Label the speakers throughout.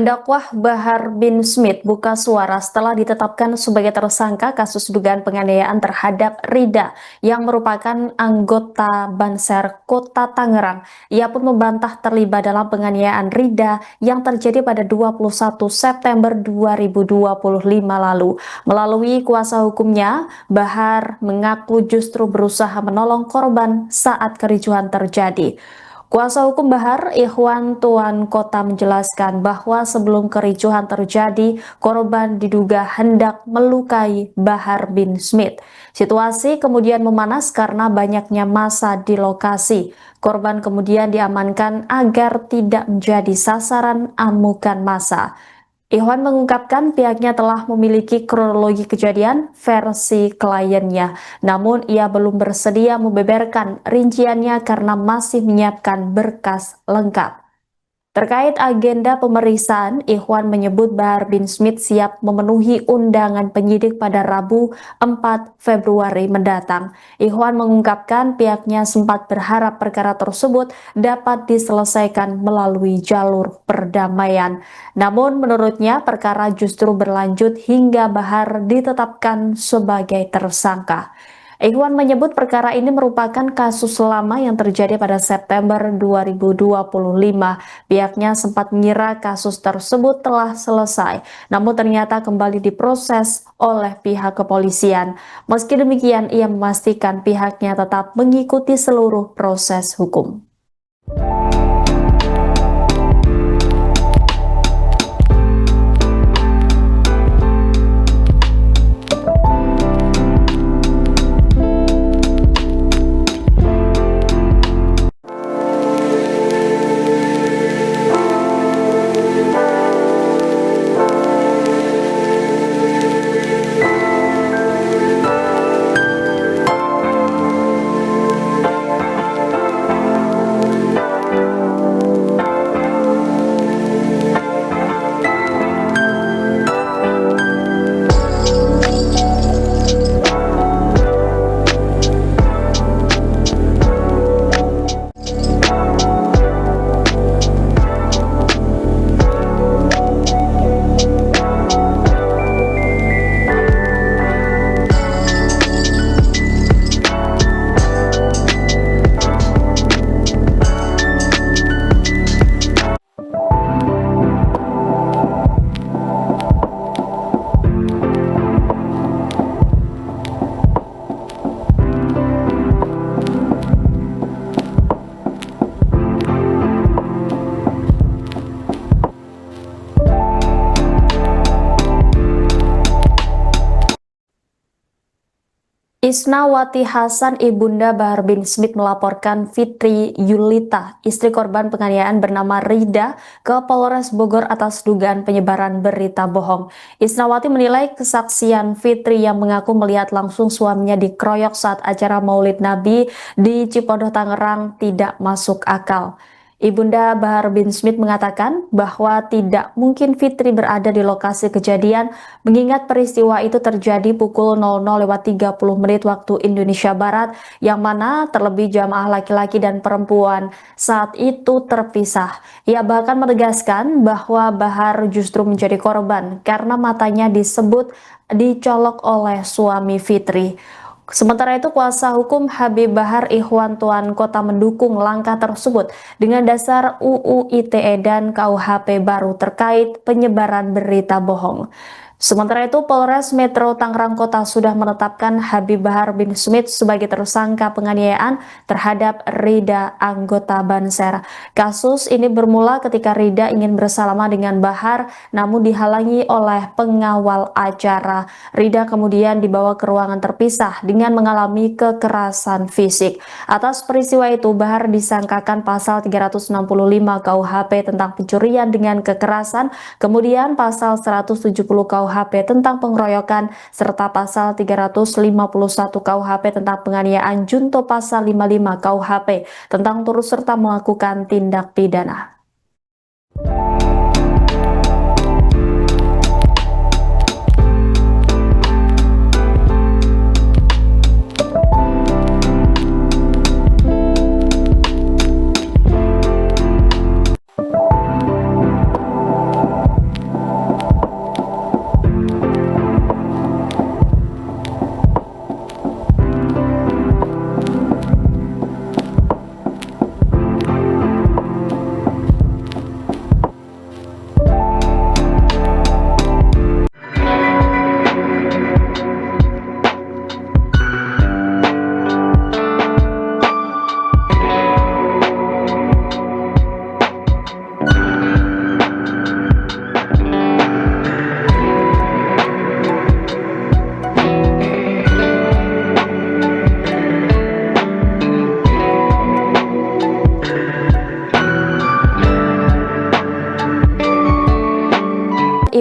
Speaker 1: Pendakwah Bahar bin Smith buka suara setelah ditetapkan sebagai tersangka kasus dugaan penganiayaan terhadap Rida yang merupakan anggota Banser Kota Tangerang. Ia pun membantah terlibat dalam penganiayaan Rida yang terjadi pada 21 September 2025 lalu. Melalui kuasa hukumnya, Bahar mengaku justru berusaha menolong korban saat kericuhan terjadi. Kuasa hukum Bahar, Ikhwan Tuan Kota menjelaskan bahwa sebelum kericuhan terjadi, korban diduga hendak melukai Bahar bin Smith. Situasi kemudian memanas karena banyaknya massa di lokasi. Korban kemudian diamankan agar tidak menjadi sasaran amukan massa. Ikhwan mengungkapkan pihaknya telah memiliki kronologi kejadian versi kliennya, namun ia belum bersedia membeberkan rinciannya karena masih menyiapkan berkas lengkap. Terkait agenda pemeriksaan, Ikhwan menyebut Bahar bin Smith siap memenuhi undangan penyidik pada Rabu 4 Februari mendatang. Ikhwan mengungkapkan pihaknya sempat berharap perkara tersebut dapat diselesaikan melalui jalur perdamaian. Namun menurutnya perkara justru berlanjut hingga Bahar ditetapkan sebagai tersangka. Ikhwan menyebut perkara ini merupakan kasus lama yang terjadi pada September 2025. Pihaknya sempat mengira kasus tersebut telah selesai, namun ternyata kembali diproses oleh pihak kepolisian. Meski demikian, ia memastikan pihaknya tetap mengikuti seluruh proses hukum. Isnawati Hasan, ibunda Bahar bin Smith, melaporkan Fitri Yulita, istri korban penganiayaan bernama Rida, ke Polres Bogor atas dugaan penyebaran berita bohong. Isnawati menilai kesaksian Fitri yang mengaku melihat langsung suaminya dikeroyok saat acara Maulid Nabi di Cipondoh, Tangerang tidak masuk akal. Ibunda Bahar bin Smith mengatakan bahwa tidak mungkin Fitri berada di lokasi kejadian mengingat peristiwa itu terjadi pukul 00.30 waktu Indonesia Barat, yang mana terlebih jamaah laki-laki dan perempuan saat itu terpisah. Ia bahkan menegaskan bahwa Bahar justru menjadi korban karena matanya disebut dicolok oleh suami Fitri. Sementara itu, kuasa hukum Habib Bahar, Ikhwan Tuan Kota, mendukung langkah tersebut dengan dasar UU ITE dan KUHP baru terkait penyebaran berita bohong. Sementara itu, Polres Metro Tangerang Kota sudah menetapkan Habib Bahar bin Smith sebagai tersangka penganiayaan terhadap Rida, anggota Banser. Kasus ini bermula ketika Rida ingin bersalaman dengan Bahar, namun dihalangi oleh pengawal acara. Rida kemudian dibawa ke ruangan terpisah dengan mengalami kekerasan fisik. Atas peristiwa itu, Bahar disangkakan pasal 365 KUHP tentang pencurian dengan kekerasan, kemudian pasal 170 KUHP tentang pengeroyokan, serta pasal 351 KUHP tentang penganiayaan junto pasal 55 KUHP tentang turut serta melakukan tindak pidana.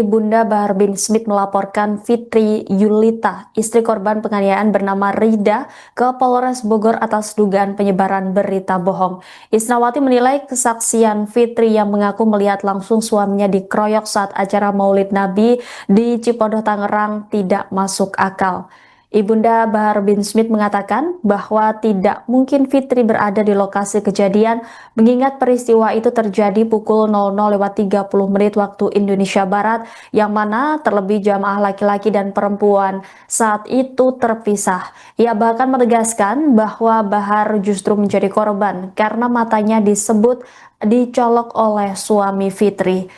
Speaker 1: Ibunda Bahar bin Smith melaporkan Fitri Yulita, istri korban penganiayaan bernama Rida, ke Polres Bogor atas dugaan penyebaran berita bohong. Isnawati menilai kesaksian Fitri yang mengaku melihat langsung suaminya dikeroyok saat acara Maulid Nabi di Cipondo, Tangerang tidak masuk akal. Ibunda Bahar bin Smith mengatakan bahwa tidak mungkin Fitri berada di lokasi kejadian mengingat peristiwa itu terjadi pukul 00.30 waktu Indonesia Barat yang mana terlebih jamaah laki-laki dan perempuan saat itu terpisah. Ia bahkan menegaskan bahwa Bahar justru menjadi korban karena matanya disebut dicolok oleh suami Fitri.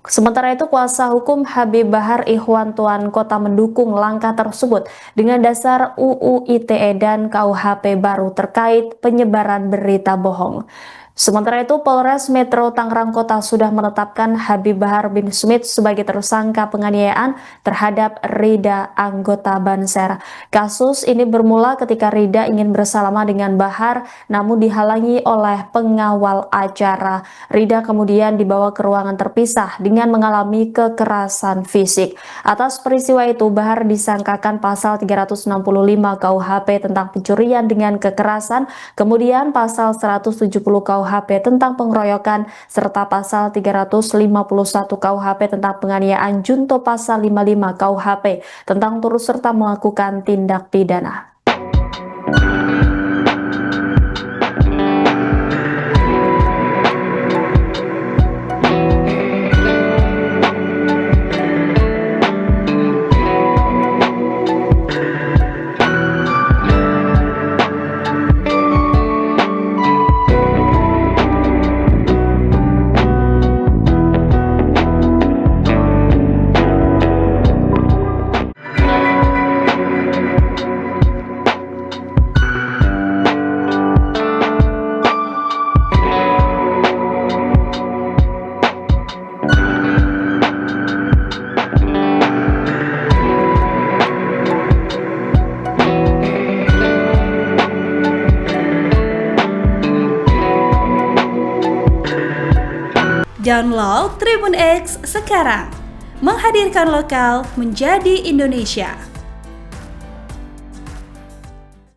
Speaker 1: Sementara itu, kuasa hukum Habib Bahar Ikhwan Tuan Kota mendukung langkah tersebut dengan dasar UU ITE dan KUHP baru terkait penyebaran berita bohong. Sementara itu, Polres Metro Tangerang Kota sudah menetapkan Habib Bahar bin Smith sebagai tersangka penganiayaan terhadap Rida, anggota Banser. Kasus ini bermula ketika Rida ingin bersalaman dengan Bahar, namun dihalangi oleh pengawal acara. Rida kemudian dibawa ke ruangan terpisah dengan mengalami kekerasan fisik. Atas peristiwa itu, Bahar disangkakan pasal 365 KUHP tentang pencurian dengan kekerasan, kemudian pasal 170 KUHP tentang pengeroyokan, serta pasal 351 KUHP tentang penganiayaan junto pasal 55 KUHP tentang turut serta melakukan tindak pidana.
Speaker 2: Download Tribun X sekarang, menghadirkan lokal menjadi Indonesia.